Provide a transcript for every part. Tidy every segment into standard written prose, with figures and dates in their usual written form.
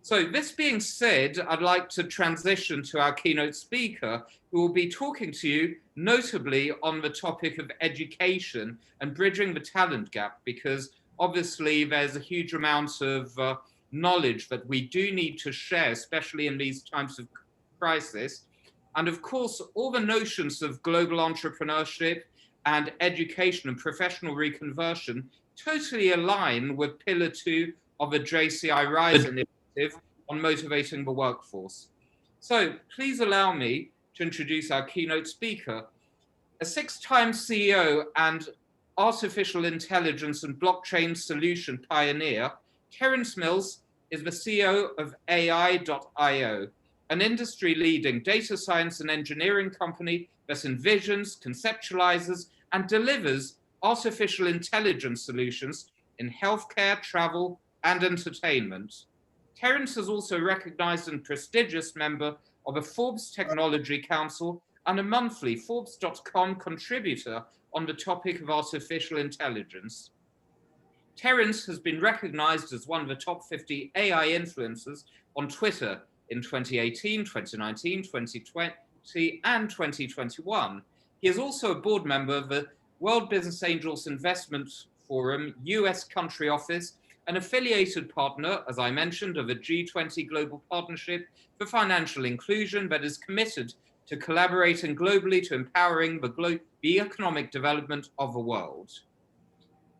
So this being said, I'd like to transition to our keynote speaker, who will be talking to you notably on the topic of education and bridging the talent gap, because obviously there's a huge amount of knowledge that we do need to share, especially in these times of crisis. And of course, all the notions of global entrepreneurship and education and professional reconversion totally align with Pillar 2 of the JCI Rise initiative on motivating the workforce. So please allow me to introduce our keynote speaker, a 6-time CEO and artificial intelligence and blockchain solution pioneer. Terence Mills is the CEO of AI.io, an industry-leading data science and engineering company that envisions, conceptualizes, and delivers artificial intelligence solutions in healthcare, travel, and entertainment. Terence is also a recognized and prestigious member of the Forbes Technology Council and a monthly Forbes.com contributor on the topic of artificial intelligence. Terence has been recognized as one of the top 50 AI influencers on Twitter in 2018, 2019, 2020, and 2021. He is also a board member of the World Business Angels Investment Forum US Country Office, an affiliated partner, as I mentioned, of a G20 Global Partnership for Financial Inclusion that is committed to collaborating globally to empowering the economic development of the world.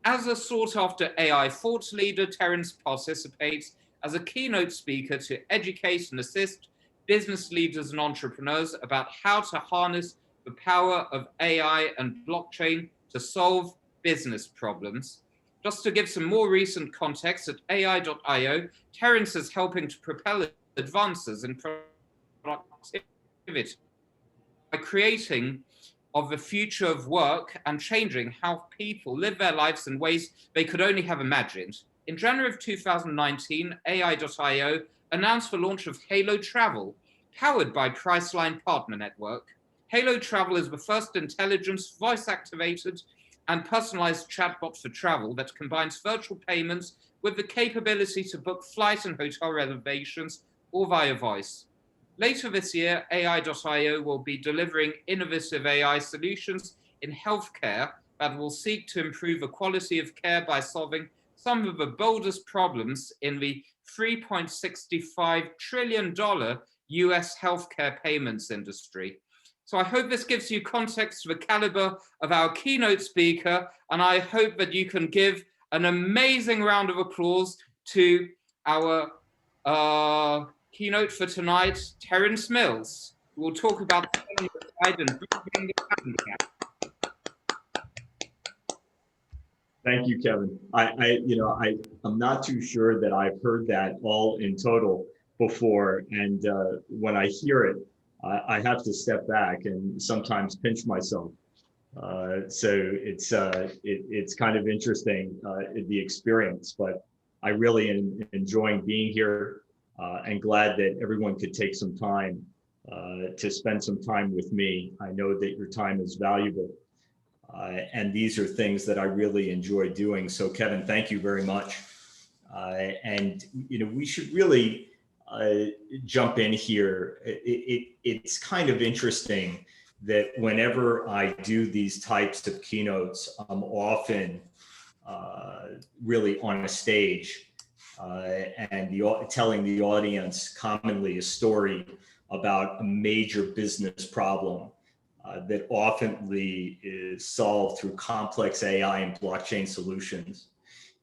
As a sought-after AI thought leader, Terence participates as a keynote speaker to educate and assist business leaders and entrepreneurs about how to harness the power of AI and blockchain to solve business problems. Just to give some more recent context, at AI.io, Terence is helping to propel advances in productivity by creating of the future of work and changing how people live their lives in ways they could only have imagined. In January of 2019, AI.io announced the launch of Halo Travel, powered by Priceline Partner Network. Halo Travel is the first intelligence, voice-activated, and personalized chatbot for travel that combines virtual payments with the capability to book flight and hotel reservations or via voice. Later this year, AI.io will be delivering innovative AI solutions in healthcare that will seek to improve the quality of care by solving some of the boldest problems in the $3.65 trillion US healthcare payments industry. So I hope this gives you context to the caliber of our keynote speaker, and I hope that you can give an amazing round of applause to our keynote for tonight, Terence Mills, who will talk about the side and bridging the talent gap. Thank you, Kevin. I'm not too sure that I've heard that all in total before, and when I hear it, I have to step back and sometimes pinch myself. So it's kind of interesting, the experience, but I really am enjoying being here and glad that everyone could take some time to spend some time with me. I know that your time is valuable, and these are things that I really enjoy doing. So Kevin, thank you very much. And we should really jump in here. It's kind of interesting that whenever I do these types of keynotes, I'm often really on a stage and telling the audience commonly a story about a major business problem that often is solved through complex AI and blockchain solutions.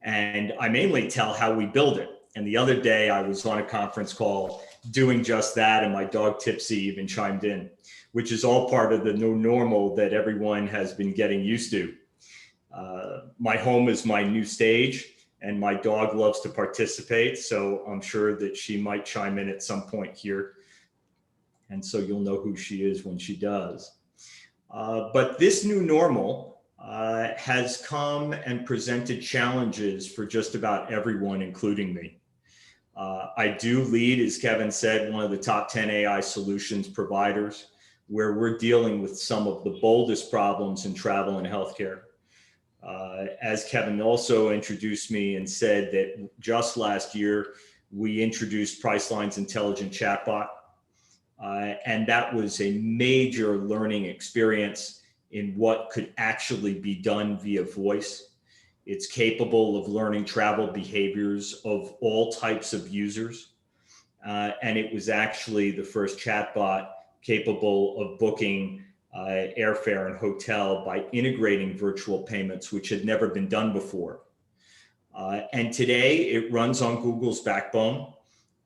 And I mainly tell how we build it. And the other day I was on a conference call doing just that, and my dog Tipsy even chimed in, which is all part of the new normal that everyone has been getting used to. My home is my new stage, and my dog loves to participate, so I'm sure that she might chime in at some point here. And so you'll know who she is when she does. But this new normal has come and presented challenges for just about everyone, including me. I do lead, as Kevin said, one of the top 10 AI solutions providers, where we're dealing with some of the boldest problems in travel and healthcare. As Kevin also introduced me and said that just last year, we introduced Priceline's intelligent chatbot. And that was a major learning experience in what could actually be done via voice. It's capable of learning travel behaviors of all types of users. And it was actually the first chatbot capable of booking airfare and hotel by integrating virtual payments, which had never been done before. And today it runs on Google's backbone.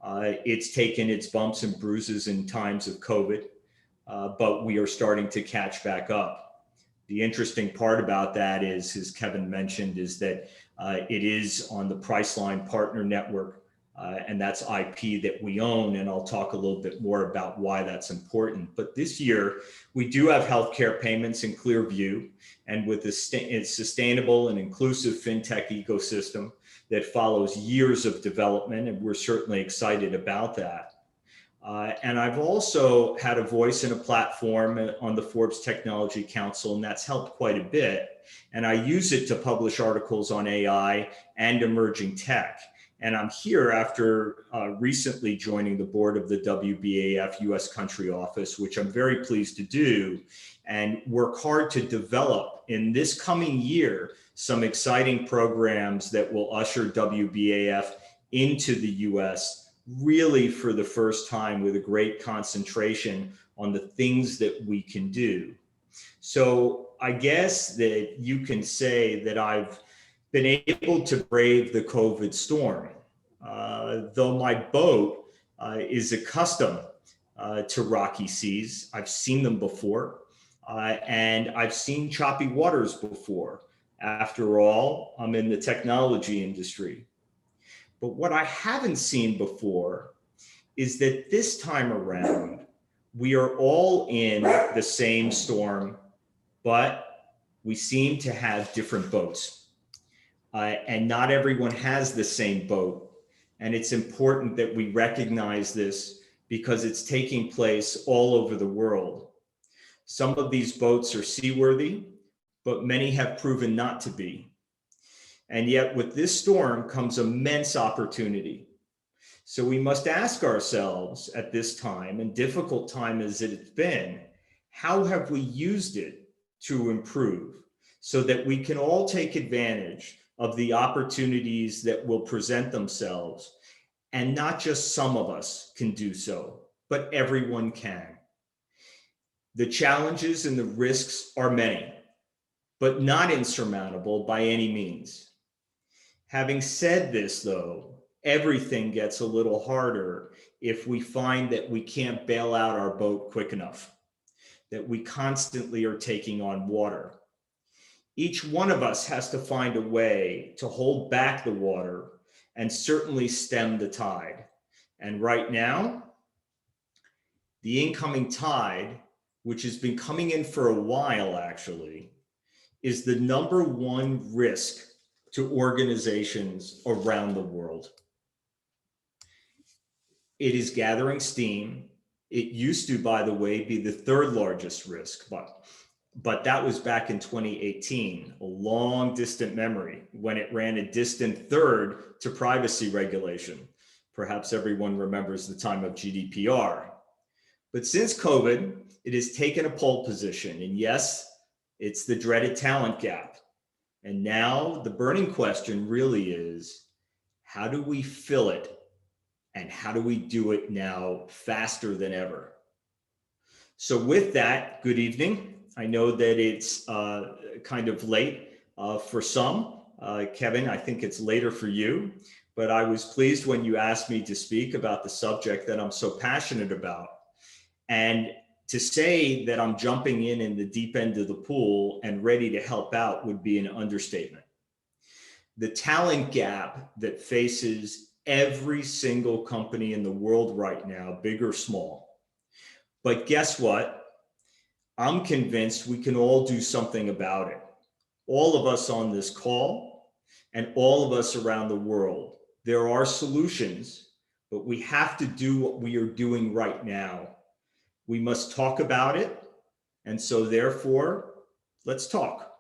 It's taken its bumps and bruises in times of COVID, but we are starting to catch back up. The interesting part about that is, as Kevin mentioned, is that it is on the Priceline Partner Network, and that's IP that we own, and I'll talk a little bit more about why that's important. But this year, we do have healthcare payments in clear view, and with a sustainable and inclusive fintech ecosystem that follows years of development, and we're certainly excited about that. And I've also had a voice and a platform on the Forbes Technology Council, and that's helped quite a bit. And I use it to publish articles on AI and emerging tech. And I'm here after recently joining the board of the WBAF US Country Office, which I'm very pleased to do, and work hard to develop in this coming year some exciting programs that will usher WBAF into the US really for the first time, with a great concentration on the things that we can do. So I guess that you can say that I've been able to brave the COVID storm, though my boat is accustomed to rocky seas. I've seen them before, and I've seen choppy waters before. After all, I'm in the technology industry. But what I haven't seen before is that this time around, we are all in the same storm, but we seem to have different boats. And not everyone has the same boat. And it's important that we recognize this because it's taking place all over the world. Some of these boats are seaworthy, but many have proven not to be. And yet with this storm comes immense opportunity. So we must ask ourselves at this time, and difficult time as it's been, how have we used it to improve so that we can all take advantage of the opportunities that will present themselves, and not just some of us can do so, but everyone can. The challenges and the risks are many, but not insurmountable by any means. Having said this, though, everything gets a little harder if we find that we can't bail out our boat quick enough, that we constantly are taking on water. Each one of us has to find a way to hold back the water and certainly stem the tide. And right now, the incoming tide, which has been coming in for a while actually, is the number one risk to organizations around the world. It is gathering steam. It used to, by the way, be the third largest risk, but that was back in 2018, a long distant memory, when it ran a distant third to privacy regulation. Perhaps everyone remembers the time of GDPR. But since COVID, it has taken a pole position. And yes, it's the dreaded talent gap. And now the burning question really is, how do we fill it? And how do we do it now faster than ever? So with that, good evening. I know that it's kind of late for some. Kevin, I think it's later for you, but I was pleased when you asked me to speak about the subject that I'm so passionate about. And to say that I'm jumping in the deep end of the pool and ready to help out would be an understatement. The talent gap that faces every single company in the world right now, big or small. But guess what? I'm convinced we can all do something about it. All of us on this call and all of us around the world. There are solutions, but we have to do what we are doing right now. We must talk about it. And so therefore, let's talk.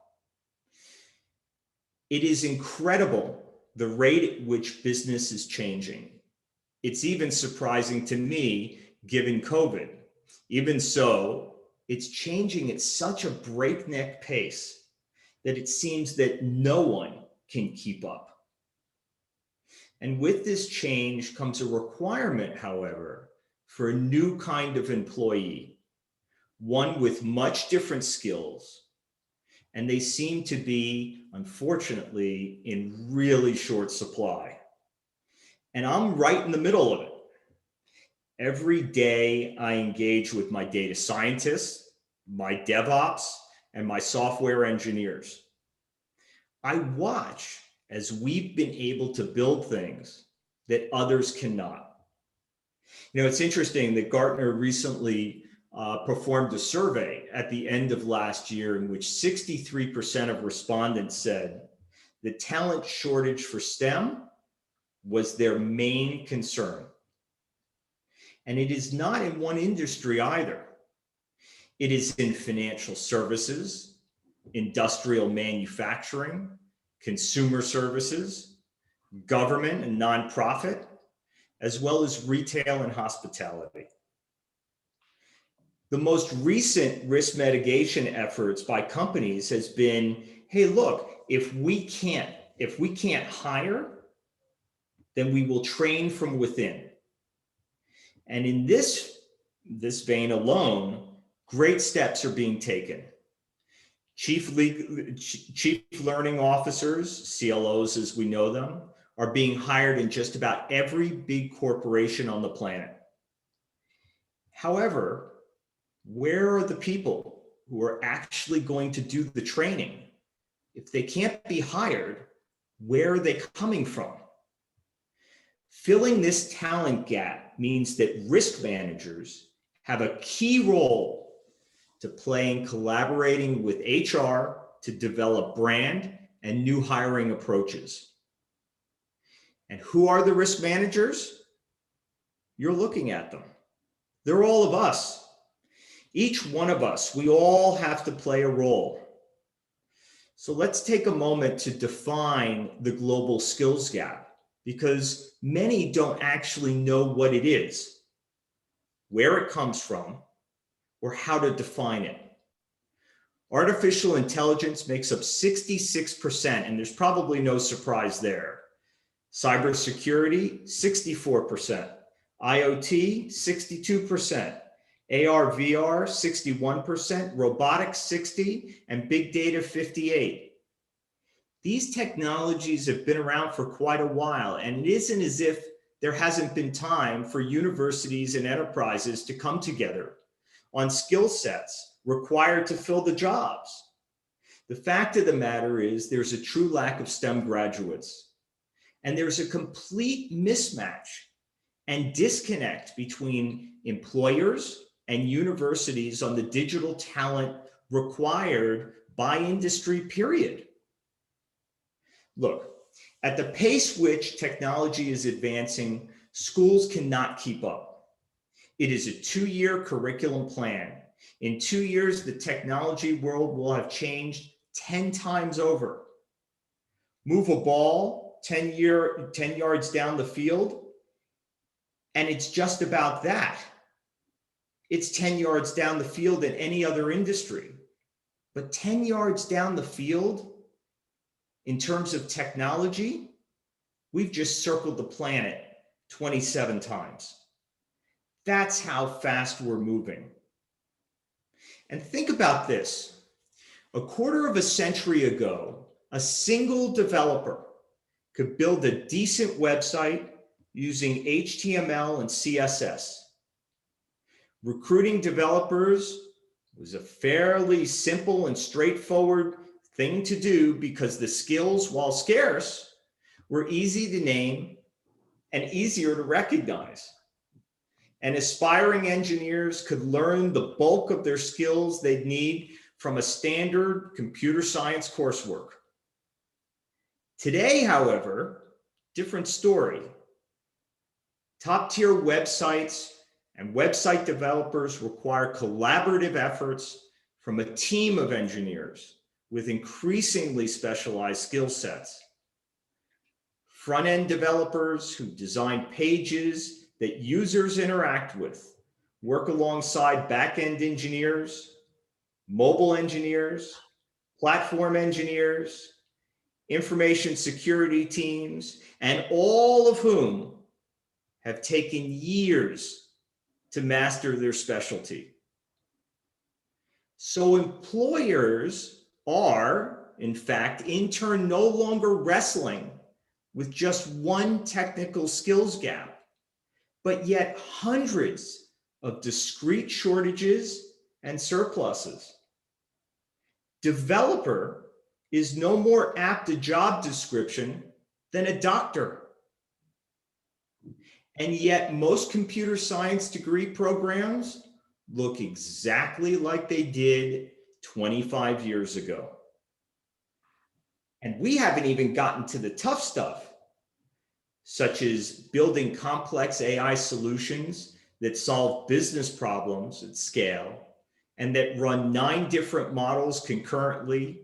It is incredible the rate at which business is changing. It's even surprising to me, given COVID. Even so, it's changing at such a breakneck pace that it seems that no one can keep up. And with this change comes a requirement, however, for a new kind of employee, one with much different skills. And they seem to be, unfortunately, in really short supply. And I'm right in the middle of it. Every day I engage with my data scientists, my DevOps, and my software engineers. I watch as we've been able to build things that others cannot. You know, it's interesting that Gartner recently performed a survey at the end of last year in which 63% of respondents said the talent shortage for STEM was their main concern. And it is not in one industry either. It is in financial services, industrial manufacturing, consumer services, government and nonprofit, as well as retail and hospitality. The most recent risk mitigation efforts by companies has been, hey, look, if we can't hire, then we will train from within. And in this vein alone, great steps are being taken. Chief learning officers, CLOs as we know them, are being hired in just about every big corporation on the planet. However, where are the people who are actually going to do the training? If they can't be hired, where are they coming from? Filling this talent gap means that risk managers have a key role to play in collaborating with HR to develop brand and new hiring approaches. And who are the risk managers? You're looking at them. They're all of us. Each one of us, we all have to play a role. So let's take a moment to define the global skills gap, because many don't actually know what it is, where it comes from, or how to define it. Artificial intelligence makes up 66%, and there's probably no surprise there. Cybersecurity, 64%. IoT, 62%. AR, VR, 61%. Robotics, 60%. And big data, 58%. These technologies have been around for quite a while, and it isn't as if there hasn't been time for universities and enterprises to come together on skill sets required to fill the jobs. The fact of the matter is there's a true lack of STEM graduates, and there's a complete mismatch and disconnect between employers and universities on the digital talent required by industry, period. Look, at the pace which technology is advancing, schools cannot keep up. It is a 2-year curriculum plan. In 2 years, the technology world will have changed 10 times over. Move a ball 10 yards down the field, and it's just about that. It's 10 yards down the field in any other industry. But 10 yards down the field, in terms of technology, we've just circled the planet 27 times. That's how fast we're moving. And think about this. A quarter of a century ago, a single developer could build a decent website using HTML and CSS. Recruiting developers was a fairly simple and straightforward thing to do because the skills, while scarce, were easy to name and easier to recognize. And aspiring engineers could learn the bulk of their skills they'd need from a standard computer science coursework. Today, however, different story. Top-tier websites and website developers require collaborative efforts from a team of engineers with increasingly specialized skill sets. front-end developers who design pages that users interact with, work alongside back-end engineers, mobile engineers, platform engineers, information security teams, and all of whom have taken years to master their specialty. So employers are, in fact, in turn, no longer wrestling with just one technical skills gap, but yet hundreds of discrete shortages and surpluses. Developer is no more apt a job description than a doctor. And yet most computer science degree programs look exactly like they did 25 years ago. And we haven't even gotten to the tough stuff, such as building complex AI solutions that solve business problems at scale and that run 9 different models concurrently,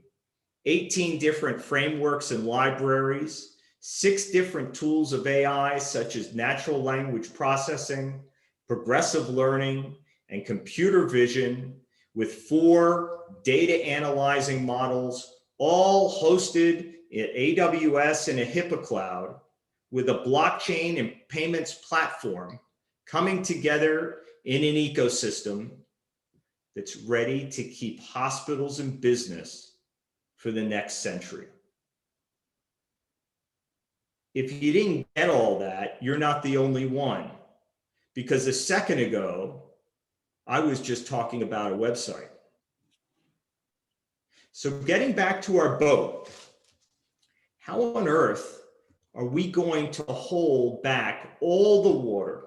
18 different frameworks and libraries, 6 different tools of AI, such as natural language processing, progressive learning, and computer vision, with 4 data analyzing models, all hosted in AWS and a HIPAA cloud, with a blockchain and payments platform coming together in an ecosystem that's ready to keep hospitals in business for the next century. If you didn't get all that, you're not the only one, because a second ago, I was just talking about a website. So getting back to our boat, how on earth are we going to hold back all the water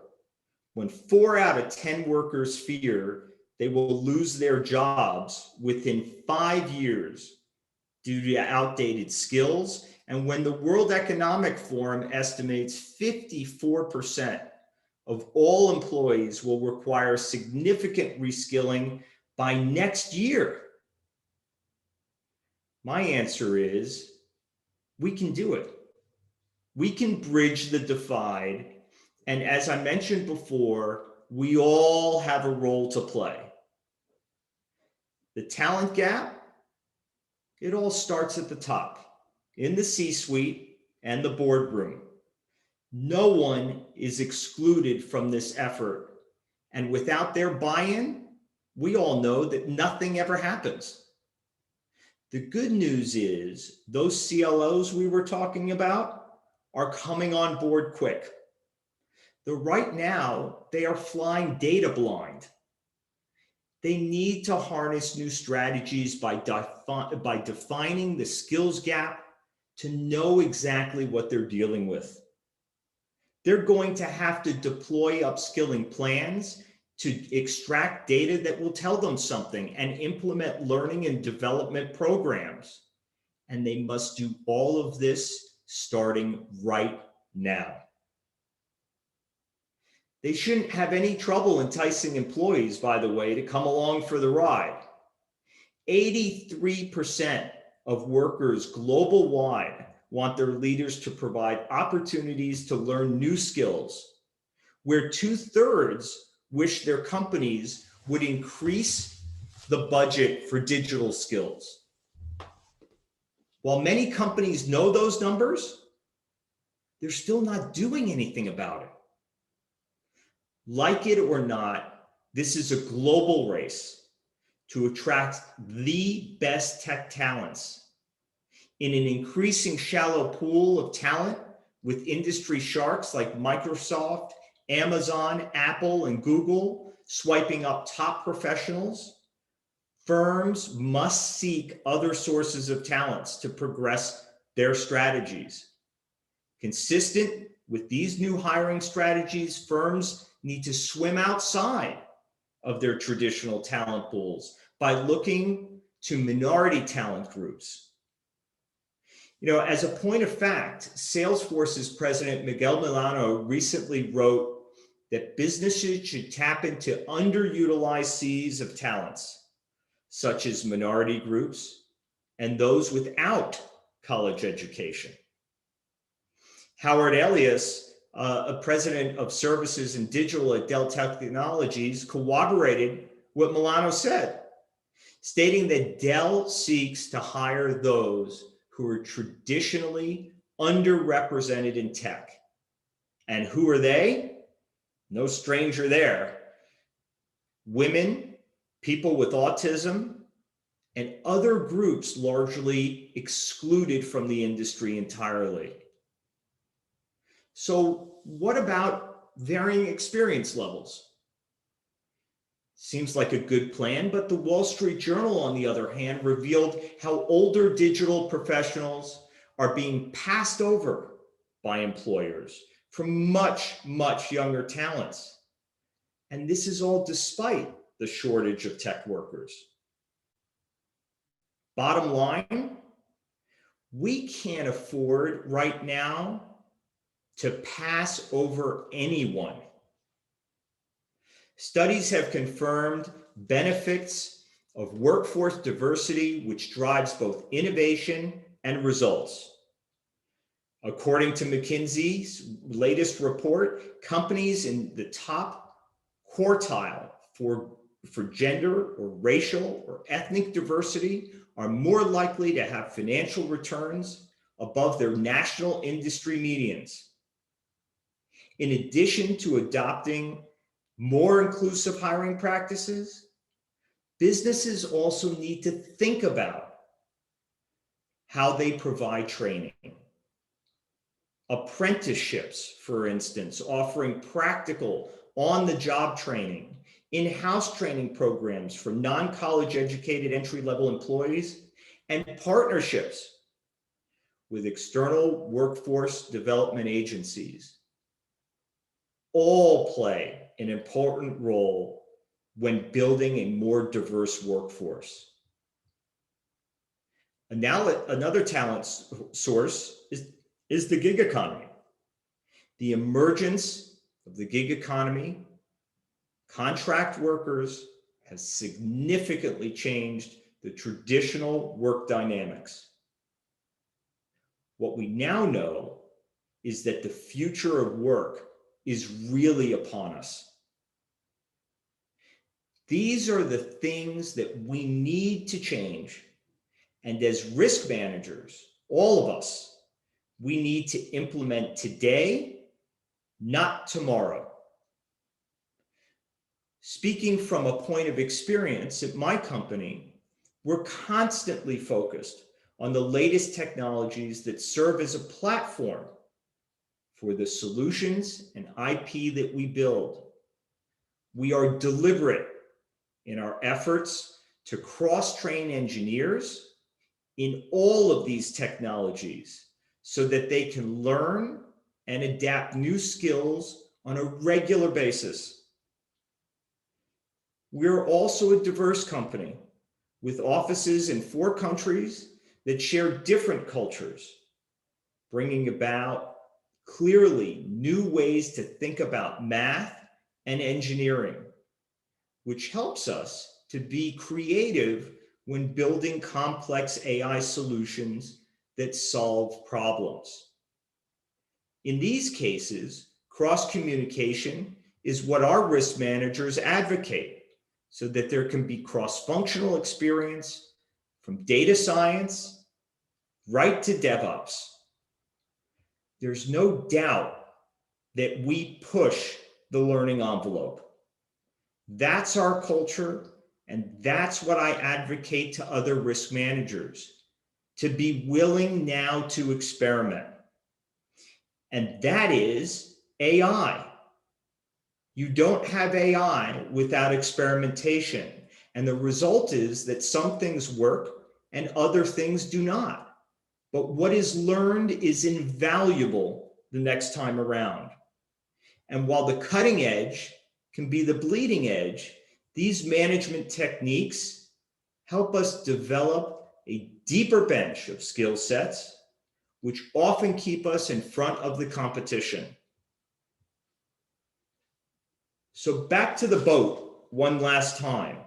when 4 out of 10 workers fear they will lose their jobs within 5 years due to outdated skills, and when the World Economic Forum estimates 54% of all employees will require significant reskilling by next year? My answer is, we can do it. We can bridge the divide, and as I mentioned before, we all have a role to play. The talent gap, it all starts at the top, in the C-suite and the boardroom. No one is excluded from this effort, and without their buy-in, we all know that nothing ever happens. The good news is those CLOs we were talking about are coming on board quick. Though right now, they are flying data blind. They need to harness new strategies by defining the skills gap to know exactly what they're dealing with. They're going to have to deploy upskilling plans to extract data that will tell them something and implement learning and development programs. And they must do all of this starting right now. They shouldn't have any trouble enticing employees, by the way, to come along for the ride. 83% of workers global-wide want their leaders to provide opportunities to learn new skills, where 2/3 wish their companies would increase the budget for digital skills. While many companies know those numbers, they're still not doing anything about it. Like it or not, this is a global race to attract the best tech talents in an increasing shallow pool of talent, with industry sharks like Microsoft, Amazon, Apple, and Google swiping up top professionals. Firms must seek other sources of talents to progress their strategies. Consistent with these new hiring strategies, firms need to swim outside of their traditional talent pools by looking to minority talent groups. You know, as a point of fact, Salesforce's president, Miguel Milano, recently wrote that businesses should tap into underutilized seas of talents, such as minority groups and those without college education. Howard Elias, a president of services and digital at Dell Technologies, corroborated what Milano said, stating that Dell seeks to hire those who are traditionally underrepresented in tech. And who are they? No stranger there. Women, people with autism, and other groups largely excluded from the industry entirely. So what about varying experience levels? Seems like a good plan, but the Wall Street Journal, on the other hand, revealed how older digital professionals are being passed over by employers for much, much younger talents. And this is all despite the shortage of tech workers. Bottom line, we can't afford right now to pass over anyone. Studies have confirmed benefits of workforce diversity, which drives both innovation and results. According to McKinsey's latest report, companies in the top quartile for gender or racial or ethnic diversity are more likely to have financial returns above their national industry medians. In addition to adopting more inclusive hiring practices, businesses also need to think about how they provide training. Apprenticeships, for instance, offering practical on-the-job training, in-house training programs for non-college educated entry-level employees, and partnerships with external workforce development agencies all play an important role when building a more diverse workforce. And now another talent source is the gig economy. The emergence of the gig economy, contract workers, has significantly changed the traditional work dynamics. What we now know is that the future of work is really upon us. These are the things that we need to change. And as risk managers, all of us, we need to implement today, not tomorrow. Speaking from a point of experience at my company, we're constantly focused on the latest technologies that serve as a platform for the solutions and IP that we build. We are deliberate in our efforts to cross-train engineers in all of these technologies so that they can learn and adapt new skills on a regular basis. We're also a diverse company with offices in 4 countries that share different cultures, bringing about clearly new ways to think about math and engineering, which helps us to be creative when building complex AI solutions that solve problems. In these cases, cross-communication is what our risk managers advocate so that there can be cross-functional experience from data science right to DevOps. There's no doubt that we push the learning envelope. That's our culture, and that's what I advocate to other risk managers, to be willing now to experiment. And that is AI. You don't have AI without experimentation. And the result is that some things work and other things do not. But what is learned is invaluable the next time around. And while the cutting edge can be the bleeding edge, these management techniques help us develop a deeper bench of skill sets, which often keep us in front of the competition. So back to the boat one last time.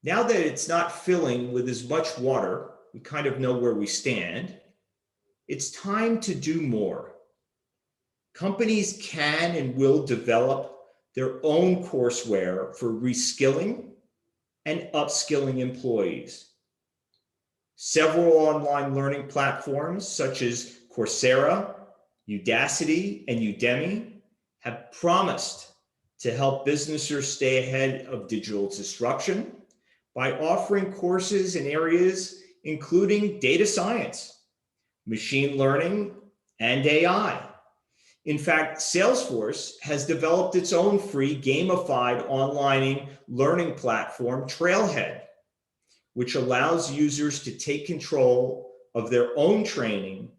Now that it's not filling with as much water, we kind of know where we stand. It's time to do more. Companies can and will develop their own courseware for reskilling and upskilling employees. Several online learning platforms such as Coursera, Udacity, and Udemy have promised to help businesses stay ahead of digital disruption by offering courses in areas including data science, machine learning, and AI. In fact, Salesforce has developed its own free gamified online learning platform, Trailhead, which allows users to take control of their own training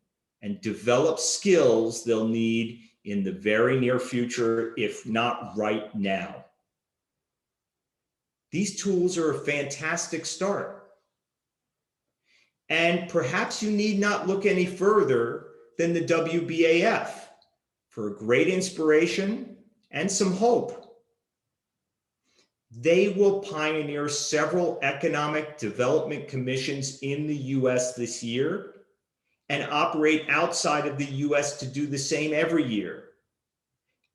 and develop skills they'll need in the very near future, if not right now. These tools are a fantastic start. And perhaps you need not look any further than the WBAF for great inspiration and some hope. They will pioneer several economic development commissions in the US this year and operate outside of the US to do the same every year.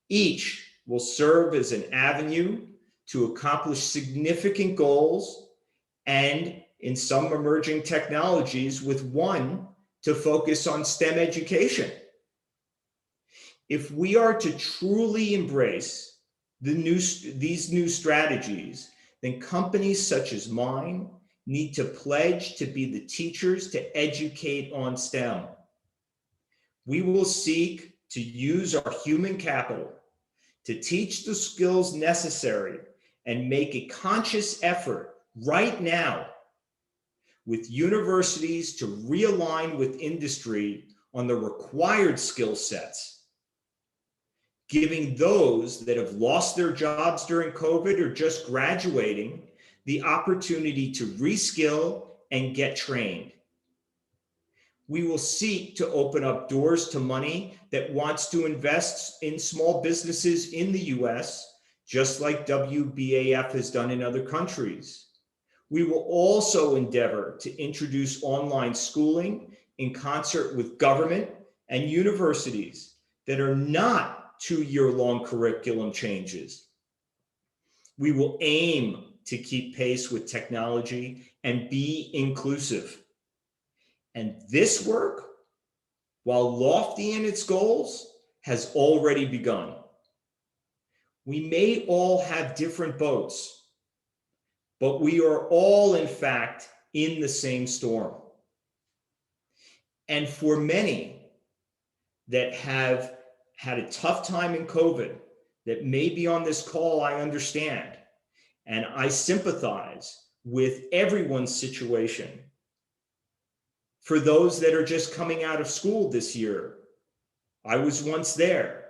Each will serve as an avenue to accomplish significant goals and, in some emerging technologies, with one to focus on STEM education. If we are to truly embrace these new strategies, then companies such as mine need to pledge to be the teachers to educate on STEM. We will seek to use our human capital to teach the skills necessary and make a conscious effort right now with universities to realign with industry on the required skill sets, giving those that have lost their jobs during COVID or just graduating the opportunity to reskill and get trained. We will seek to open up doors to money that wants to invest in small businesses in the US, just like WBAF has done in other countries. We will also endeavor to introduce online schooling in concert with government and universities that are not 2-year-long curriculum changes. We will aim to keep pace with technology and be inclusive. And this work, while lofty in its goals, has already begun. We may all have different boats, but we are all, in fact, in the same storm. And for many that have had a tough time in COVID, that may be on this call, I understand, and I sympathize with everyone's situation. For those that are just coming out of school this year, I was once there.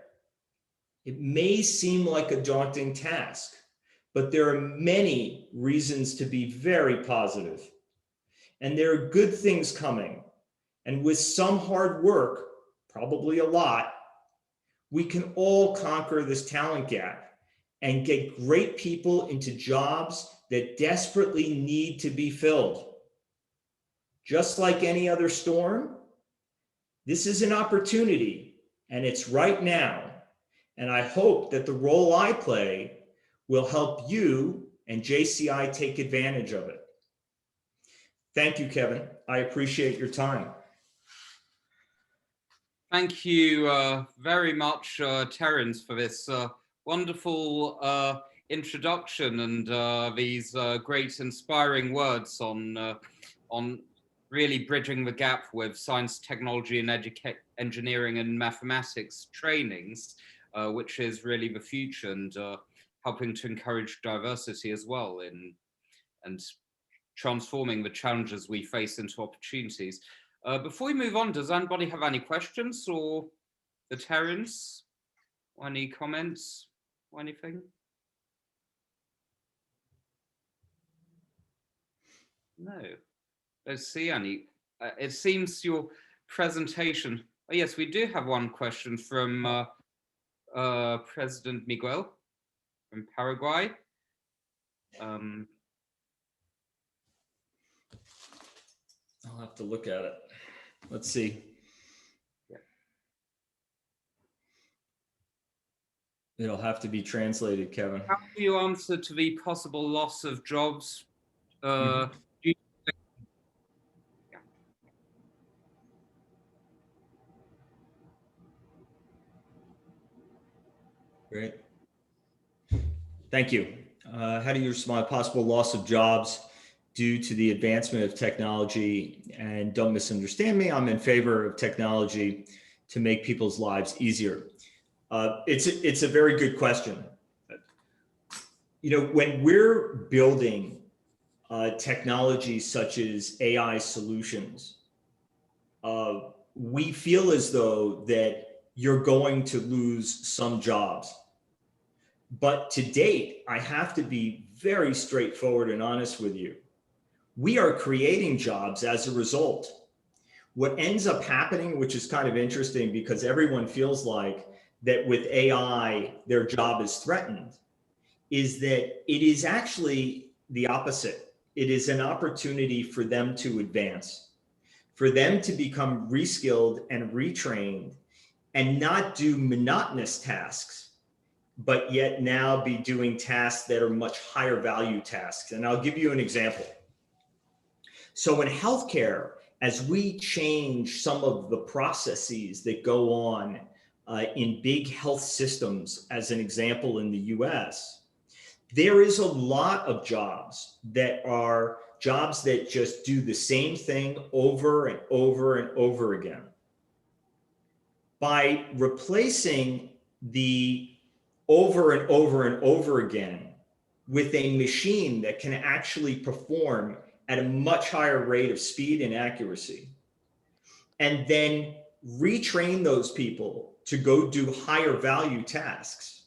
It may seem like a daunting task, but there are many reasons to be very positive. And there are good things coming. And with some hard work, probably a lot, we can all conquer this talent gap and get great people into jobs that desperately need to be filled. Just like any other storm, this is an opportunity, and it's right now. And I hope that the role I play will help you and JCI take advantage of it. Thank you, Kevin. I appreciate your time. Thank you very much, Terence, for this wonderful introduction and these great inspiring words on really bridging the gap with science, technology, and engineering and mathematics trainings, which is really the future, and helping to encourage diversity as well and transforming the challenges we face into opportunities. Before we move on, does anybody have any questions or for Terence? Or any comments or anything? No. Let's see, Annie. It seems your presentation. Oh, yes, we do have one question from President Miguel from Paraguay. I'll have to look at it. Let's see. It'll have to be translated, Kevin. How do you answer to the possible loss of jobs? Mhm. Do you- Great. Thank you. How do you respond to possible loss of jobs due to the advancement of technology? And don't misunderstand me, I'm in favor of technology to make people's lives easier. It's a very good question. You know, when we're building technologies such as AI solutions, we feel as though that you're going to lose some jobs. But to date, I have to be very straightforward and honest with you. We are creating jobs as a result. What ends up happening, which is kind of interesting because everyone feels like that with AI, their job is threatened, is that it is actually the opposite. It is an opportunity for them to advance, for them to become reskilled and retrained and not do monotonous tasks, but yet now be doing tasks that are much higher value tasks. And I'll give you an example. So in healthcare, as we change some of the processes that go on in big health systems, as an example in the US, there is a lot of jobs that are jobs that just do the same thing over and over and over again. By replacing the over and over and over again with a machine that can actually perform at a much higher rate of speed and accuracy, and then retrain those people to go do higher value tasks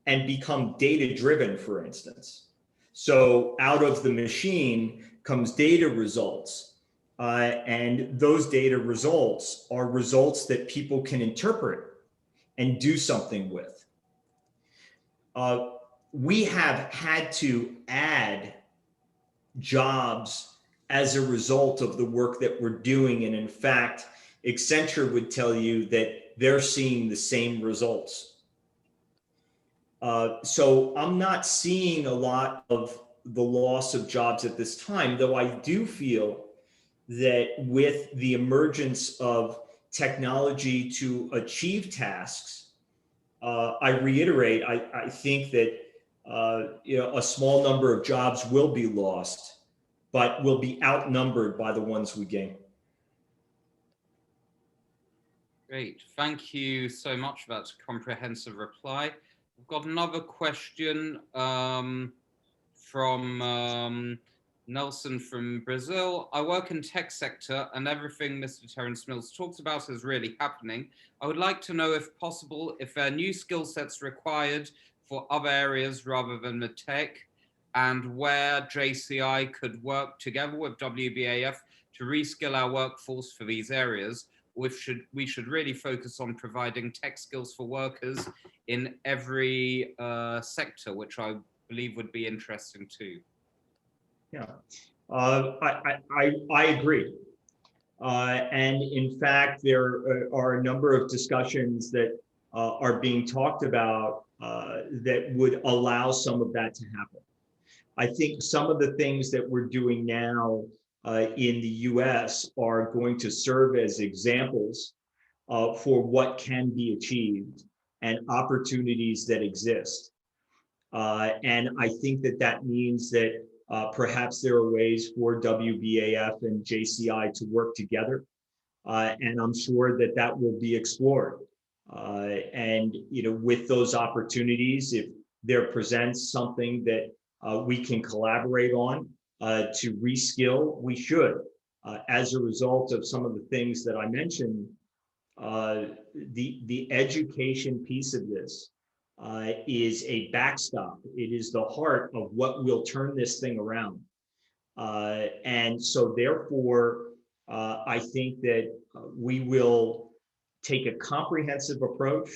and become data driven, for instance. So out of the machine comes data results. And those data results are results that people can interpret and do something with. We have had to add jobs as a result of the work that we're doing. And in fact, Accenture would tell you that they're seeing the same results. So I'm not seeing a lot of the loss of jobs at this time, though I do feel that with the emergence of technology to achieve tasks, I reiterate, I think that a small number of jobs will be lost, but will be outnumbered by the ones we gain. Great. Thank you so much for that comprehensive reply. We've got another question from Nelson from Brazil. I work in tech sector and everything Mr. Terence Mills talks about is really happening. I would like to know, if possible, if there are new skill sets required for other areas rather than the tech, and where JCI could work together with WBAF to reskill our workforce for these areas. We should really focus on providing tech skills for workers in every sector, which I believe would be interesting too. Yeah, I agree. And in fact, there are a number of discussions that are being talked about that would allow some of that to happen. I think some of the things that we're doing now in the US are going to serve as examples for what can be achieved and opportunities that exist. And I think that that means that perhaps there are ways for WBAF and JCI to work together. And I'm sure that that will be explored. And with those opportunities, if there presents something that we can collaborate on to reskill, we should. As a result of some of the things that I mentioned, the education piece of this is a backstop. It is the heart of what will turn this thing around. And so therefore, I think that we will take a comprehensive approach.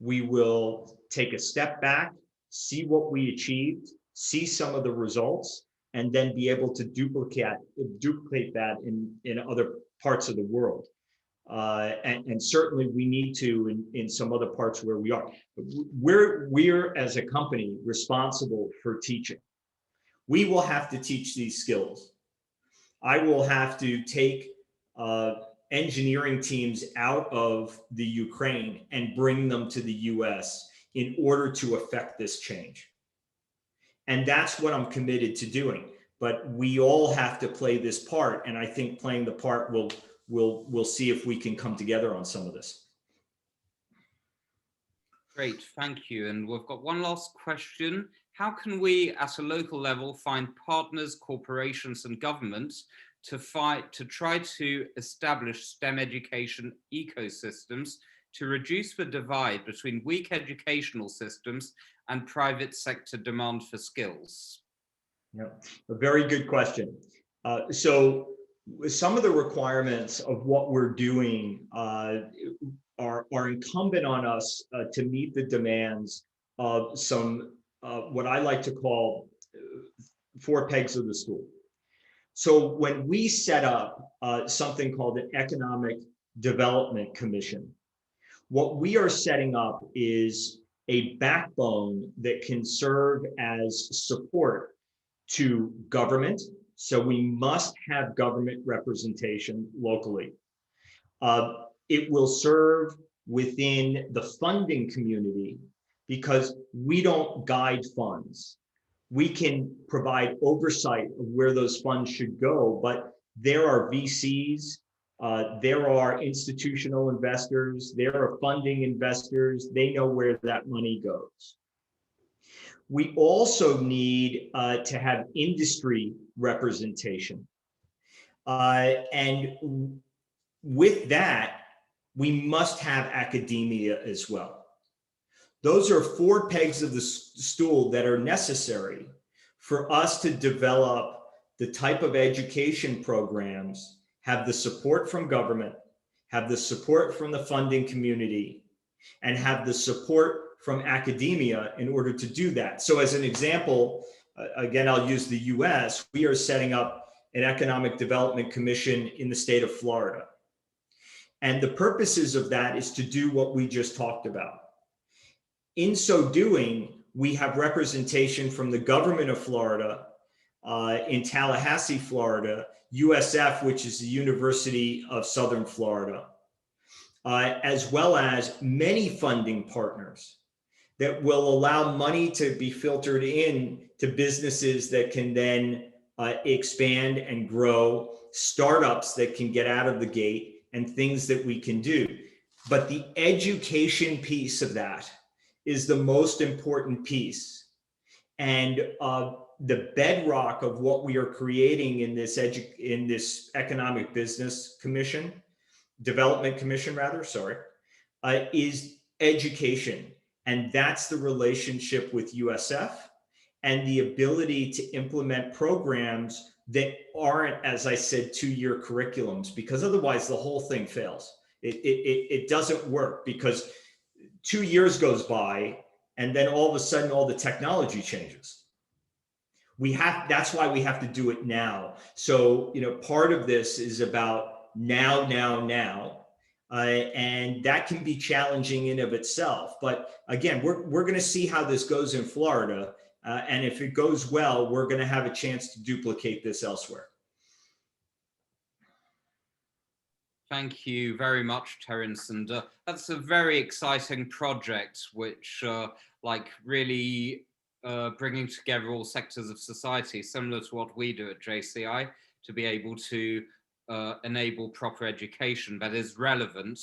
We will take a step back, see what we achieved, see some of the results, and then be able to duplicate that in other parts of the world. and certainly we need to in some other parts where we are. We're as a company responsible for teaching. We will have to teach these skills. I will have to take engineering teams out of the Ukraine and bring them to the US in order to affect this change. And that's what I'm committed to doing. But we all have to play this part. And I think playing the part we'll see if we can come together on some of this. Great, thank you. And we've got one last question. How can we at a local level find partners, corporations and governments to try to establish STEM education ecosystems to reduce the divide between weak educational systems and private sector demand for skills? Yeah, a very good question. So some of the requirements of what we're doing are incumbent on us to meet the demands of some what I like to call 4 pegs of the stool. So when we set up something called an Economic Development Commission, what we are setting up is a backbone that can serve as support to government. So we must have government representation locally. It will serve within the funding community because we don't guide funds. We can provide oversight of where those funds should go, but there are VCs, there are institutional investors, there are funding investors, they know where that money goes. We also need to have industry representation. And with that, we must have academia as well. Those are 4 pegs of the stool that are necessary for us to develop the type of education programs, have the support from government, have the support from the funding community, and have the support from academia in order to do that. So as an example, again, I'll use the US, we are setting up an Economic Development Commission in the state of Florida. And the purposes of that is to do what we just talked about. In so doing, we have representation from the government of Florida, in Tallahassee, Florida, USF, which is the University of Southern Florida, as well as many funding partners that will allow money to be filtered in to businesses that can then expand and grow, startups that can get out of the gate, and things that we can do. But the education piece of that is the most important piece. And the bedrock of what we are creating in this Economic Business Commission, Development Commission rather, sorry, is education. And that's the relationship with USF and the ability to implement programs that aren't, as I said, 2-year curriculums, because otherwise the whole thing fails. It doesn't work because 2 years goes by and then all of a sudden all the technology changes. That's why we have to do it now. So, part of this is about now, and that can be challenging in of itself. But again, we're going to see how this goes in Florida. And if it goes well, we're going to have a chance to duplicate this elsewhere. Thank you very much, Terence. And that's a very exciting project, which really bringing together all sectors of society, similar to what we do at JCI, to be able to enable proper education that is relevant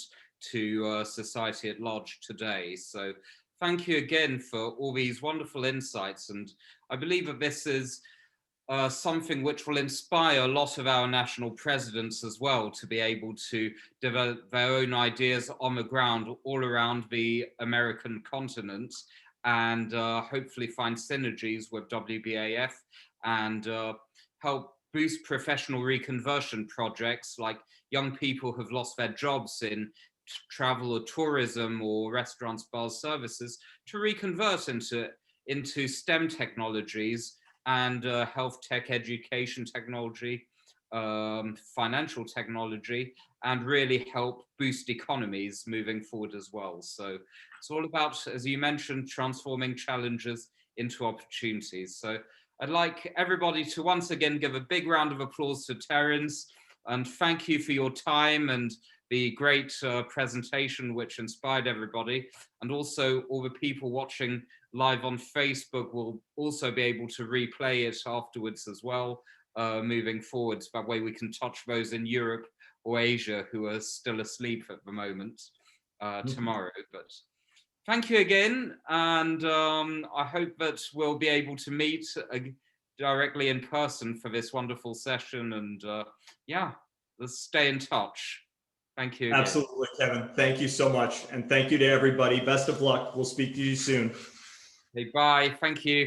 to society at large today. So thank you again for all these wonderful insights. And I believe that this is something which will inspire a lot of our national presidents as well to be able to develop their own ideas on the ground all around the American continent, and hopefully find synergies with WBAF and help boost professional reconversion projects, like young people who've lost their jobs in travel or tourism or restaurants, bars, services, to reconvert into STEM technologies and health tech, education technology, financial technology and really help boost economies moving forward as well. So it's all about, as you mentioned, transforming challenges into opportunities. So I'd like everybody to once again give a big round of applause to Terence, and thank you for your time and the great presentation which inspired everybody. And also all the people watching live on Facebook will also be able to replay it afterwards as well, moving forwards. That way we can touch those in Europe or Asia who are still asleep at the moment tomorrow. But thank you again, and I hope that we'll be able to meet directly in person for this wonderful session. And yeah, let's stay in touch. Thank you again. Absolutely, Kevin. Thank you so much. And thank you to everybody. Best of luck. We'll speak to you soon. Okay, bye. Thank you.